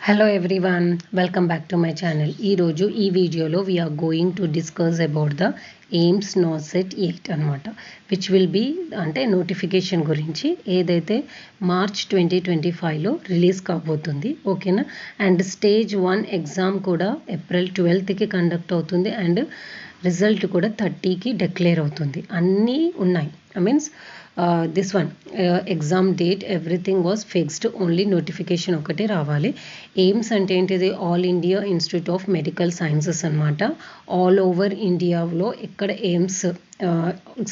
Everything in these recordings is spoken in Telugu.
Hello everyone, welcome back to my channel. ఈ రోజు ఈ వీడియోలో we are going to discuss about the AIIMS NORCET 8 అన్నమాట, which will be అంటే నోటిఫికేషన్ గురించి ఏదైతే మార్చ్ 2025లో రిలీజ్ కాబోతుంది. ఓకేనా? అండ్ స్టేజ్ 1 ఎగ్జామ్ కూడా ఏప్రిల్ 12కి కండక్ట్ అవుతుంది అండ్ రిజల్ట్ కూడా 30కి డిక్లేర్ అవుతుంది. అన్నీ ఉన్నాయి. Means this one exam date everything was fixed, only notification ఒకటే రావాలి. ఎయిమ్స్ అంటే ఏంటిది? All India institute of medical sciences అన్నమాట. ఆల్ ఓవర్ ఇండియాలో ఇక్కడ ఎయిమ్స్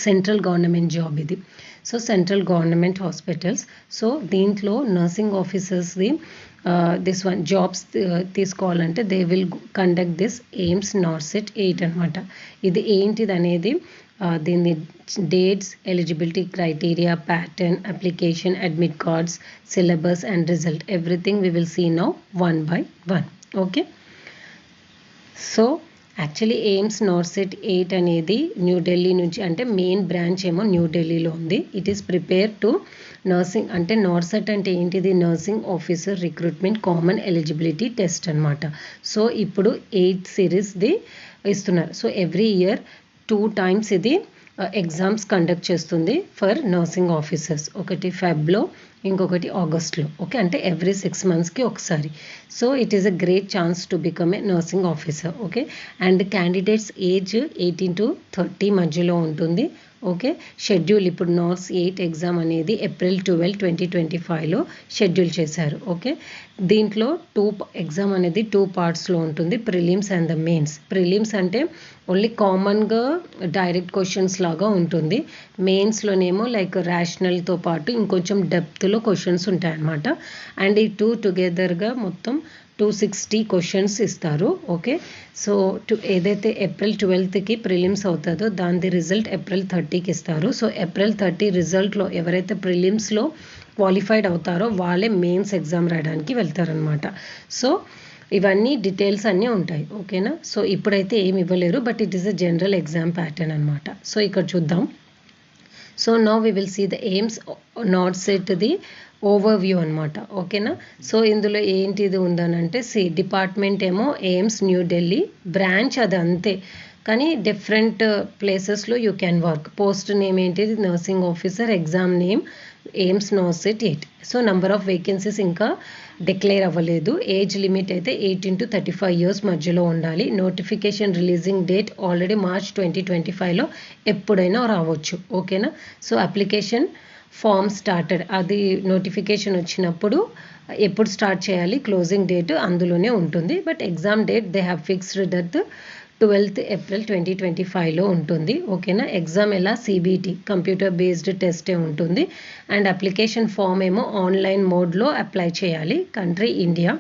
సెంట్రల్ గవర్నమెంట్ జాబ్ ఇది. So central government hospitals. So దీంట్లో నర్సింగ్ ఆఫీసర్స్ది దిస్ వన్ జాబ్స్ తీసుకోవాలంటే they will conduct this AIIMS NORCET 8 అనమాట. ఇది ఏంటిది అనేది దీని dates, eligibility criteria, pattern, application, admit cards, syllabus and result everything we will see now one by one. Okay, so actually AIIMS NORCET 8 అనేది న్యూఢిల్లీ నుంచి, అంటే మెయిన్ బ్రాంచ్ ఏమో న్యూఢిల్లీలో ఉంది. It is prepare to nursing, అంటే నార్సెట్ అంటే ఏంటిది? Nursing officer recruitment common eligibility test అనమాట. సో ఇప్పుడు 8 సిరీస్ది ఇస్తున్నారు. సో ఎవ్రీ ఇయర్ 2 times ఇది ఎగ్జామ్స్ కండక్ట్ చేస్తుంది ఫర్ నర్సింగ్ ఆఫీసర్స్. ఒకటి ఫెబ్లో, ఇంకొకటి ఆగస్ట్లో. ఓకే, అంటే ఎవ్రీ 6 monthsకి ఒకసారి. So it is a great chance to become a nursing officer. Okay, and candidates age 18 to 30 మధ్యలో ఉంటుంది. ఓకే, షెడ్యూల్ ఇప్పుడు నార్స్ 8 ఎగ్జామ్ అనేది ఏప్రిల్ 12, 2025లో షెడ్యూల్ చేశారు. ఓకే, దీంట్లో ఎగ్జామ్ అనేది 2 partsలో ఉంటుంది, prelims and the mains. Prelims అంటే ఓన్లీ కామన్గా డైరెక్ట్ క్వశ్చన్స్ లాగా ఉంటుంది. మెయిన్స్లోనేమో లైక్ రేషనల్తో పాటు ఇంకొంచెం డెప్త్లో క్వశ్చన్స్ ఉంటాయన్నమాట. అండ్ ఈ 2 టుగెదర్గా మొత్తం 260 క్వశ్చన్స్ ఇస్తారు. ఓకే, సో ఏదైతే ఏప్రిల్ 12కి ప్రిలిమ్స్ అవుతుందో దాని రిజల్ట్ ఏప్రిల్ 30కి ఇస్తారు. సో ఏప్రిల్ 30 రిజల్ట్లో ఎవరైతే ప్రిలిమ్స్లో క్వాలిఫైడ్ అవుతారో వాళ్ళే మెయిన్స్ ఎగ్జామ్ రాయడానికి వెళ్తారనమాట. సో ఇవన్నీ డీటెయిల్స్ అన్నీ ఉంటాయి. ఓకేనా? సో ఇప్పుడైతే ఏమి ఇవ్వలేరు, but it is a general exam pattern అనమాట. సో ఇక్కడ చూద్దాం. So now we will see the AIIMS నార్సెట్ది ఓవర్వ్యూ అనమాట. ఓకేనా? సో ఇందులో ఏంటిది ఉందనంటే డిపార్ట్మెంట్ ఏమో ఎయిమ్స్ న్యూఢిల్లీ, బ్రాంచ్ అది అంతే కానీ డిఫరెంట్ ప్లేసెస్లో you can work. Post name ఏంటిది? Nursing officer. Exam name AIIMS NORCET 8. So number of vacancies ఇంకా డిక్లేర్ అవ్వలేదు. ఏజ్ లిమిట్ అయితే 18 to 35 years మధ్యలో ఉండాలి. Notification releasing date already March 2025లో ఎప్పుడైనా రావచ్చు. ఓకేనా? సో అప్లికేషన్ ఫామ్ స్టార్టెడ్, అది నోటిఫికేషన్ వచ్చినప్పుడు ఎప్పుడు స్టార్ట్ చేయాలి, క్లోజింగ్ డేట్ అందులోనే ఉంటుంది. But exam date they have fixed that 12th April 2025లో ఉంటుంది. ఓకేనా? ఎగ్జామ్ ఎలా? సిబిటి కంప్యూటర్ బేస్డ్ టెస్టే ఉంటుంది. అండ్ అప్లికేషన్ ఫామ్ ఏమో ఆన్లైన్ మోడ్లో అప్లై చేయాలి. Country India.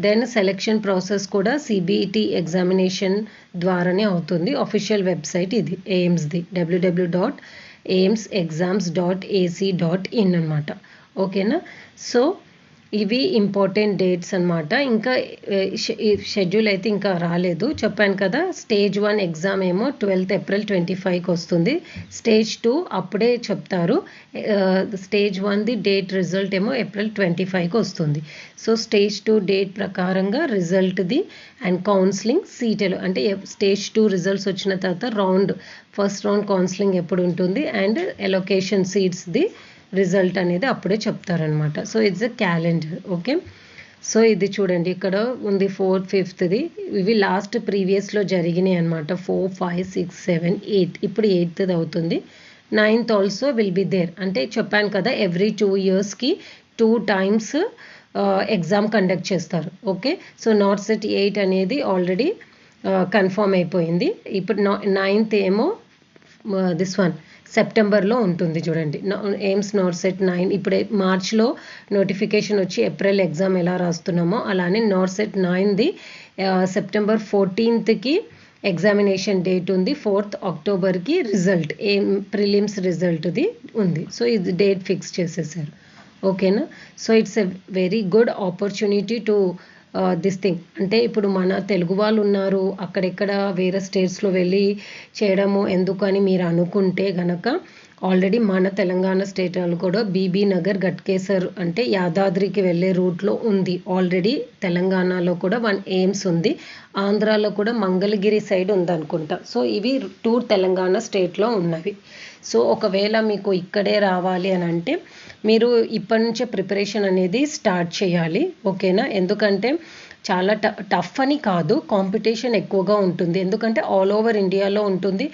Then selection process కూడా సిబిటి ఎగ్జామినేషన్ ద్వారానే అవుతుంది. అఫీషియల్ వెబ్సైట్ ఇది ఎయిమ్స్ది www.aimsexams.ac.in అనమాట. ఓకేనా? సో ఇవి ఇంపార్టెంట్ డేట్స్ అనమాట. ఇంకా షెడ్యూల్ అయితే ఇంకా రాలేదు, చెప్పాను కదా. స్టేజ్ 1 ఎగ్జామ్ ఏమో 12th April 2025కి వస్తుంది. స్టేజ్ 2 అప్పుడే చెప్తారు. స్టేజ్ 1ది డేట్ రిజల్ట్ ఏమో ఏప్రిల్ 25కి వస్తుంది. సో స్టేజ్ 2 డేట్ ప్రకారంగా రిజల్ట్ది అండ్ కౌన్సిలింగ్ సీట్లు, అంటే స్టేజ్ 2 రిజల్ట్స్ వచ్చిన తర్వాత ఫస్ట్ రౌండ్ కౌన్సిలింగ్ ఎప్పుడు ఉంటుంది అండ్ ఎలొకేషన్ సీట్స్ది రిజల్ట్ అనేది అప్పుడే చెప్తారనమాట. So it's a calendar. Okay, so ఇది చూడండి ఇక్కడ ఉంది 4th, 5thది. ఇవి లాస్ట్ ప్రీవియస్లో జరిగినాయి అనమాట. 4, 5, 6, 7, 8. ఇప్పుడు 8th అవుతుంది. 9th also will be there. అంటే చెప్పాను కదా ఎవ్రీ 2 yearsకి 2 times ఎగ్జామ్ కండక్ట్ చేస్తారు. ఓకే, సో నార్సెట్ 8 అనేది ఆల్రెడీ కన్ఫర్మ్ అయిపోయింది. ఇప్పుడు 9th ఏమో దిస్ వన్ సెప్టెంబర్లో ఉంటుంది. చూడండి, ఎయిమ్స్ నార్సెట్ 9 ఇప్పుడే మార్చ్లో నోటిఫికేషన్ వచ్చి ఏప్రిల్ ఎగ్జామ్ ఎలా రాస్తున్నామో అలానే నార్సెట్ 9ది సెప్టెంబర్ 14కి ఎగ్జామినేషన్ డేట్ ఉంది. 4th Octoberకి రిజల్ట్ ప్రిలిమ్స్ రిజల్ట్ది ఉంది. సో ఇది డేట్ ఫిక్స్ చేసేసారు. ఓకేనా? So it's a very good opportunity to this thing. అంటే ఇప్పుడు మన తెలుగు వాళ్ళు ఉన్నారు, అక్కడెక్కడ వేరే స్టేట్స్లో వెళ్ళి చేయడము ఎందుకు అని మీరు అనుకుంటే గనక ఆల్రెడీ మన తెలంగాణ స్టేట్ వాళ్ళు కూడా బీబీ నగర్ గట్కేసర్ అంటే యాదాద్రికి వెళ్ళే రూట్లో ఉంది. ఆల్రెడీ తెలంగాణలో కూడా 1 ఎయిమ్స్ ఉంది. ఆంధ్రాలో కూడా మంగళగిరి సైడ్ ఉందనుకుంటా. సో ఇవి 2 తెలంగాణ స్టేట్లో ఉన్నవి. సో ఒకవేళ మీకు ఇక్కడే రావాలి అని అంటే మీరు ఇప్పటి నుంచే ప్రిపరేషన్ అనేది స్టార్ట్ చేయాలి. ఓకేనా? ఎందుకంటే చాలా టఫ్ అని కాదు, కాంపిటీషన్ ఎక్కువగా ఉంటుంది. ఎందుకంటే ఆల్ ఓవర్ ఇండియాలో ఉంటుంది.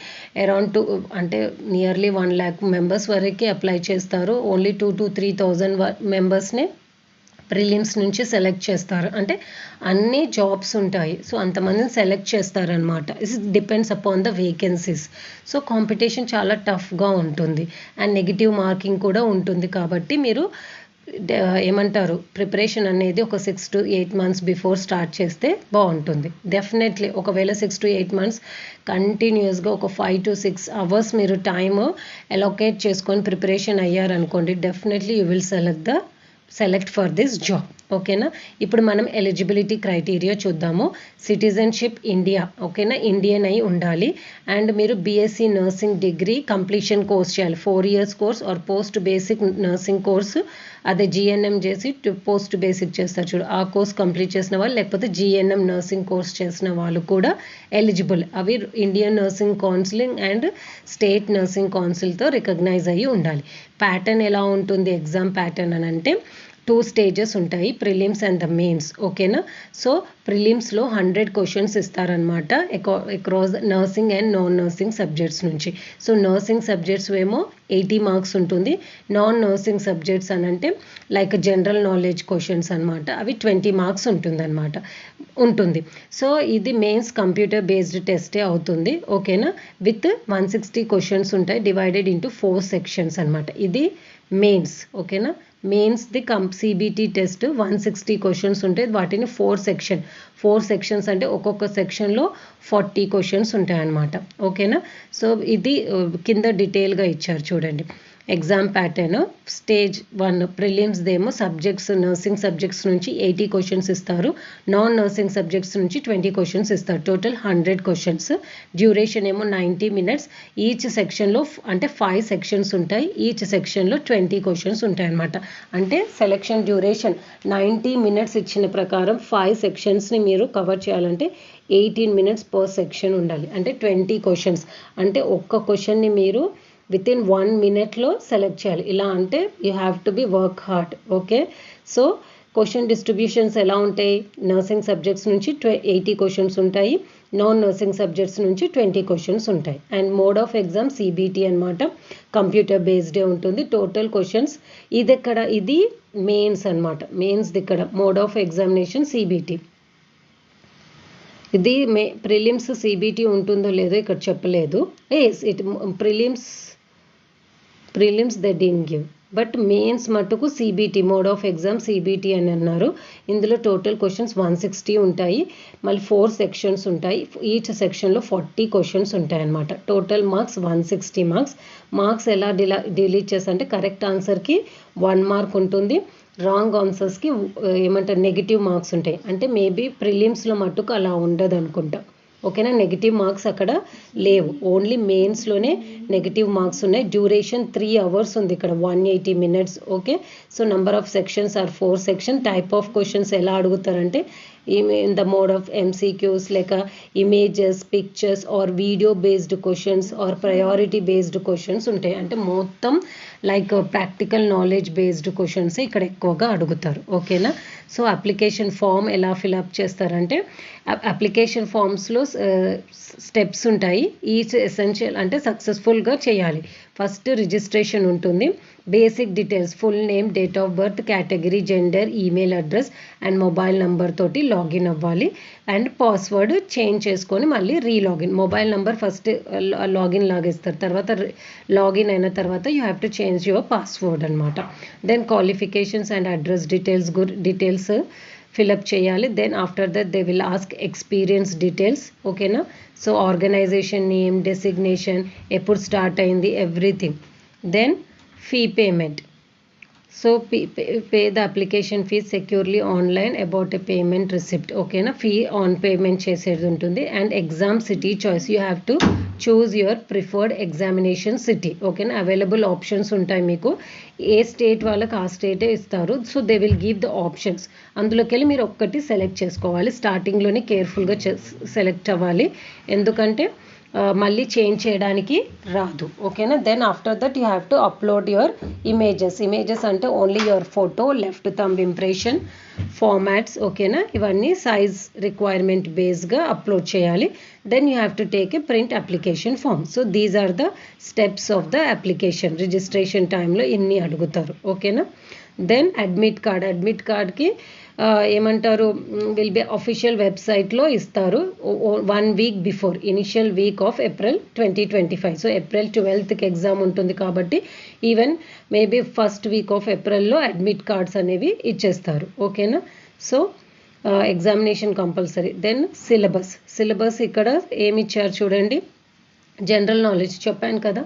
అరౌండ్ అంటే నియర్లీ 1 lakh మెంబర్స్ వరకు అప్లై చేస్తారు. ఓన్లీ 2 to 3,000 మెంబర్స్ని ప్రిలిమ్స్ నుంచి సెలెక్ట్ చేస్తారు. అంటే అన్ని జాబ్స్ ఉంటాయి. సో అంతమందిని సెలెక్ట్ చేస్తారనమాట. It depends upon the vacancies. So competition చాలా టఫ్గా ఉంటుంది అండ్ నెగిటివ్ మార్కింగ్ కూడా ఉంటుంది. కాబట్టి మీరు ఏమంటారు ప్రిపరేషన్ అనేది ఒక 6 to 8 months బిఫోర్ స్టార్ట్ చేస్తే బాగుంటుంది. డెఫినెట్లీ ఒకవేళ 6 to 8 months కంటిన్యూస్గా ఒక 5 to 6 hours మీరు టైమ్ అలొకేట్ చేసుకొని ప్రిపరేషన్ అయ్యారనుకోండి, definitely you will select for this job. ఓకేనా? ఇప్పుడు మనం ఎలిజిబిలిటీ క్రైటీరియా చూద్దాము. సిటిజన్షిప్ ఇండియా, ఓకేనా, ఇండియన్ అయి ఉండాలి. అండ్ మీరు BSc nursing degree completion course చేయాలి. 4 years course or post basic nursing course, అదే జిఎన్ఎం చేసి పోస్ట్ బేసిక్ చేస్తారు చూడు, ఆ కోర్స్ కంప్లీట్ చేసిన వాళ్ళు, లేకపోతే జిఎన్ఎం నర్సింగ్ కోర్స్ చేసిన వాళ్ళు కూడా ఎలిజిబుల్. అవి Indian nursing counselling and state nursing కౌన్సిల్తో రికగ్నైజ్ అయ్యి ఉండాలి. ప్యాటర్న్ ఎలా ఉంటుంది ఎగ్జామ్ ప్యాటర్న్ అని అంటే 2 stages ఉంటాయి, ప్రిలిమ్స్ అండ్ ద మెయిన్స్. ఓకేనా? సో ప్రిలిమ్స్లో 100 questions ఇస్తారనమాట across nursing and non nursing subjects నుంచి. సో నర్సింగ్ సబ్జెక్ట్స్ ఏమో 80 marks ఉంటుంది. నాన్ నర్సింగ్ సబ్జెక్ట్స్ అని అంటే లైక్ జనరల్ నాలెడ్జ్ క్వశ్చన్స్ అనమాట, అవి 20 marks ఉంటుంది. సో ఇది మెయిన్స్ కంప్యూటర్ బేస్డ్ టెస్టే అవుతుంది. ఓకేనా? విత్ 160 questions ఉంటాయి, డివైడెడ్ ఇంటూ 4 sections అనమాట. ఇది మెయిన్స్. ఓకేనా? మెయిన్స్ది సిబిటి టెస్ట్ 160 questions ఉంటాయి. వాటిని 4 sections అంటే ఒక్కొక్క సెక్షన్లో 40 questions ఉంటాయి అన్నమాట. ఓకేనా? సో ఇది కింద డీటెయిల్గా ఇచ్చారు చూడండి. ఎగ్జామ్ ప్యాటర్న్ స్టేజ్ 1 ప్రిలిమ్స్దేమో సబ్జెక్ట్స్ నర్సింగ్ సబ్జెక్ట్స్ నుంచి 80 questions ఇస్తారు, నాన్ నర్సింగ్ సబ్జెక్ట్స్ నుంచి 20 questions ఇస్తారు. Total 100 questions. డ్యూరేషన్ ఏమో 90 minutes. ఈచ్ సెక్షన్లో అంటే 5 sections ఉంటాయి. ఈచ్ సెక్షన్లో 20 questions ఉంటాయి అన్నమాట. అంటే సెలెక్షన్ డ్యూరేషన్ 90 minutes ఇచ్చిన ప్రకారం 5 sectionsని మీరు కవర్ చేయాలంటే 18 minutes పర్ సెక్షన్ ఉండాలి. అంటే 20 questions. అంటే ఒక్క క్వశ్చన్ని మీరు వితిన్ 1 minute సెలెక్ట్ చేయాలి. ఇలా అంటే you have to be work hard. Okay? So question distributions ఎలా ఉంటాయి? నర్సింగ్ సబ్జెక్ట్స్ నుంచి 80 questions ఉంటాయి, నాన్ నర్సింగ్ సబ్జెక్ట్స్ నుంచి 20 questions ఉంటాయి. And mode of exam CBT అనమాట, కంప్యూటర్ బేస్డే ఉంటుంది. టోటల్ క్వశ్చన్స్ ఇది మెయిన్స్ అనమాట. మెయిన్స్ ఇక్కడ మోడ్ ఆఫ్ ఎగ్జామినేషన్ సిబిటి. ఇది ప్రిలిమ్స్ సిబిటి ఉంటుందో లేదో ఇక్కడ చెప్పలేదు. Prelims they didn't give, but mains మట్టుకు CBT mode of exam CBT అని అన్నారు. ఇందులో టోటల్ క్వశ్చన్స్ 160 ఉంటాయి, మళ్ళీ 4 sections ఉంటాయి. ఈచ్ సెక్షన్లో 40 questions ఉంటాయి అన్నమాట. Total marks 160 marks. మార్క్స్ ఎలా డిలీట్ చేస్తారంటే కరెక్ట్ ఆన్సర్కి 1 mark ఉంటుంది, రాంగ్ ఆన్సర్స్కి ఏమంటారు నెగిటివ్ మార్క్స్ ఉంటాయి. అంటే మేబీ ప్రిలిమ్స్లో మట్టుకు అలా ఉండదు అనుకుంటా. ఓకేనా? నెగిటివ్ మార్క్స్ అక్కడ లేవు, ఓన్లీ మెయిన్స్లోనే నెగిటివ్ మార్క్స్ ఉన్నాయి. డ్యూరేషన్ 3 hours ఉంది ఇక్కడ, 180 minutes. Okay? So number of sections are 4 sections. Type of questions ఎలా అడుగుతారంటే in the mode of MCQs లేక images, pictures or video based questions or priority based questions ఉంటాయి. అంటే మొత్తం like practical knowledge based questions ఇక్కడ ఎక్కువగా అడుగుతారు. ఓకేనా? సో అప్లికేషన్ ఫామ్ ఎలా ఫిల్అప్ చేస్తారంటే అప్లికేషన్ ఫామ్స్లో స్టెప్స్ ఉంటాయి. ఈచ్ ఎసెన్షియల్ అంటే సక్సెస్ఫుల్గా చేయాలి. ఫస్ట్ రిజిస్ట్రేషన్ ఉంటుంది, basic details full name, date of birth, category, gender, email address and mobile number తోటి లాగిన్ అవ్వాలి. అండ్ పాస్వర్డ్ చేంజ్ చేసుకొని మళ్ళీ relogin. Mobile number first login లాగేస్తారు, తర్వాత లాగిన్ అయిన తర్వాత you have to change your password అనమాట. Then qualifications and address details fill up చేయాలి. Then after that they will ask experience details. ఓకేనా? సో ఆర్గనైజేషన్ నేమ్, డెసిగ్నేషన్, ఎప్పుడు స్టార్ట్ అయింది, everything. Then fee payment. So pay the application fee securely online about a payment receipt. ఓకేనా, ఫీ ఆన్ పేమెంట్ చేసేది ఉంటుంది. And exam city choice, you have to choose your preferred examination city. ఓకేనా, అవైలబుల్ ఆప్షన్స్ ఉంటాయి మీకు. ఏ స్టేట్ వాళ్ళకి ఆ స్టేటే ఇస్తారు. So they will give the options. అందులోకి వెళ్ళి మీరు ఒక్కటి సెలెక్ట్ చేసుకోవాలి. స్టార్టింగ్లోనే కేర్ఫుల్గా సెలెక్ట్ అవ్వాలి, ఎందుకంటే మళ్ళీ చేంజ్ చేయడానికి రాదు. ఓకేనా, then after that you have to upload your images అంటే only your photo, left thumb impression, formats. ఓకేనా, ఇవన్నీ సైజ్ రిక్వైర్మెంట్ బేస్గా అప్లోడ్ చేయాలి. Then you have to take a print application form. So these are the steps of the application. Registration టైంలో ఇన్ని అడుగుతారు. ఓకేనా, దెన్ అడ్మిట్ కార్డ్కి ఏమంటారు, విల్ బి అఫీషియల్ వెబ్సైట్లో ఇస్తారు 1 week before, initial week of April 2025. So April 12కి ఎగ్జామ్ ఉంటుంది కాబట్టి even maybe first week of ఏప్రిల్లో అడ్మిట్ కార్డ్స్ అనేవి ఇచ్చేస్తారు. ఓకేనా, so examination compulsory. Then syllabus ఇక్కడ ఏమి ఇచ్చారు చూడండి. జనరల్ నాలెడ్జ్ చెప్పాను కదా,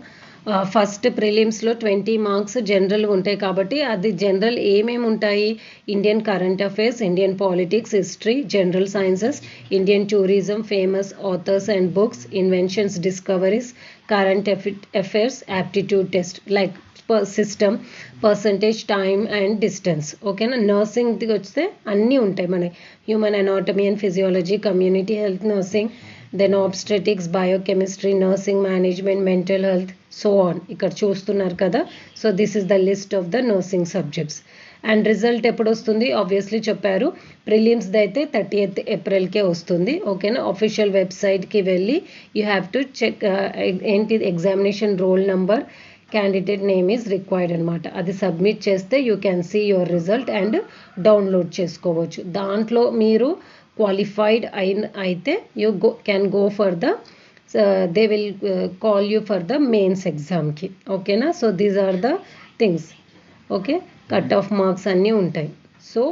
ఫస్ట్ ప్రిలిమ్స్లో 20 మార్క్స్ జనరల్ ఉంటాయి కాబట్టి అది జనరల్ ఏమేమి ఉంటాయి, Indian current affairs, Indian politics, history, general sciences, Indian tourism, famous authors and books, inventions, discoveries, current affairs, aptitude test like system, percentage, time and distance. ఓకేనా, నర్సింగ్కి వస్తే అన్నీ ఉంటాయి మన human anatomy and physiology, community health, nursing, then obstetrics, biochemistry, nursing management, mental health, so on. ఇక్కడ చూస్తున్నారు కదా. So this is the list of the nursing subjects. And result ఎప్పుడు వస్తుంది, ఆబ్వియస్లీ చెప్పారు, ప్రిలిమ్స్ది అయితే 30th ఏప్రిల్కే వస్తుంది. ఓకేనా, అఫీషియల్ వెబ్సైట్కి వెళ్ళి యూ హ్యావ్ టు చెక్ ఏంటి examination roll number, candidate name is required అనమాట. అది సబ్మిట్ చేస్తే you can see your result and download చేసుకోవచ్చు. దాంట్లో మీరు క్వాలిఫైడ్ అయితే you can go for the they will call you for the mains exam ki. Okay na, so these are the things. Okay, cut off marks అన్నీ ఉంటాయి. So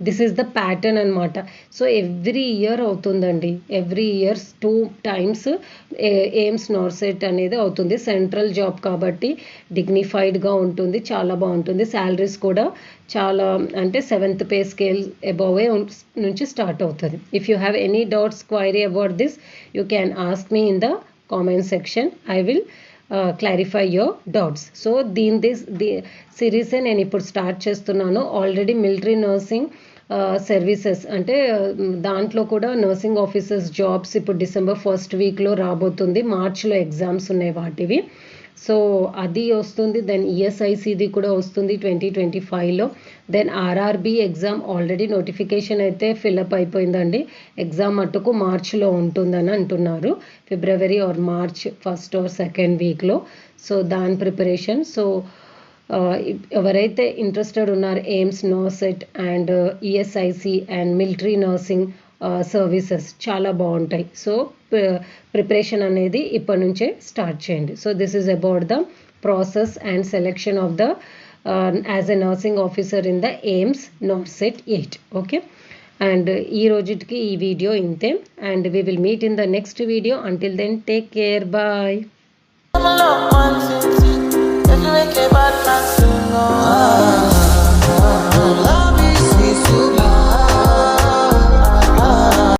this is the pattern అనమాట. సో ఎవ్రీ ఇయర్ అవుతుందండి, ఎవ్రీ ఇయర్స్ 2 times ఎయిమ్స్ నార్సెట్ అనేది అవుతుంది. సెంట్రల్ జాబ్ కాబట్టి డిగ్నిఫైడ్గా ఉంటుంది, చాలా బాగుంటుంది. శాలరీస్ కూడా చాలా అంటే 7th పే స్కేల్ అబోవే నుంచి స్టార్ట్ అవుతుంది. If you have any doubts, query about this, you can ask me in the comment section. I will clarify your doubts. So the సిరీసే నేను ఇప్పుడు స్టార్ట్ చేస్తున్నాను. ఆల్రెడీ మిలిటరీ నర్సింగ్ సర్వీసెస్ అంటే దాంట్లో కూడా నర్సింగ్ ఆఫీసర్స్ జాబ్స్ ఇప్పుడు December 1st వీక్లో రాబోతుంది. మార్చ్లో ఎగ్జామ్స్ ఉన్నాయి వాటివి. సో అది వస్తుంది. దెన్ ఈఎస్ఐసిది కూడా వస్తుంది 2025లో. Then RRB exam already notification అయితే ఫిల్అప్ అయిపోయిందండి. ఎగ్జామ్ మట్టుకు మార్చ్లో ఉంటుందని అంటున్నారు, ఫిబ్రవరి are March 1st or 2nd వీక్లో. సో దాని ప్రిపరేషన్. సో ఎవరైతే ఇంట్రెస్టెడ్ ఉన్నారు AIIMS, NORCET and ESIC and military nursing services చాలా బాగుంటాయి. సో ప్రిపరేషన్ అనేది ఇప్పటి నుంచే స్టార్ట్ చేయండి. So this is about the process and selection of the as a nursing officer in the AIIMS NORCET 8. Okay, and ఈ రోజుకి ఈ వీడియో ఇంతే. And we will meet in the next video. Until then take care, bye.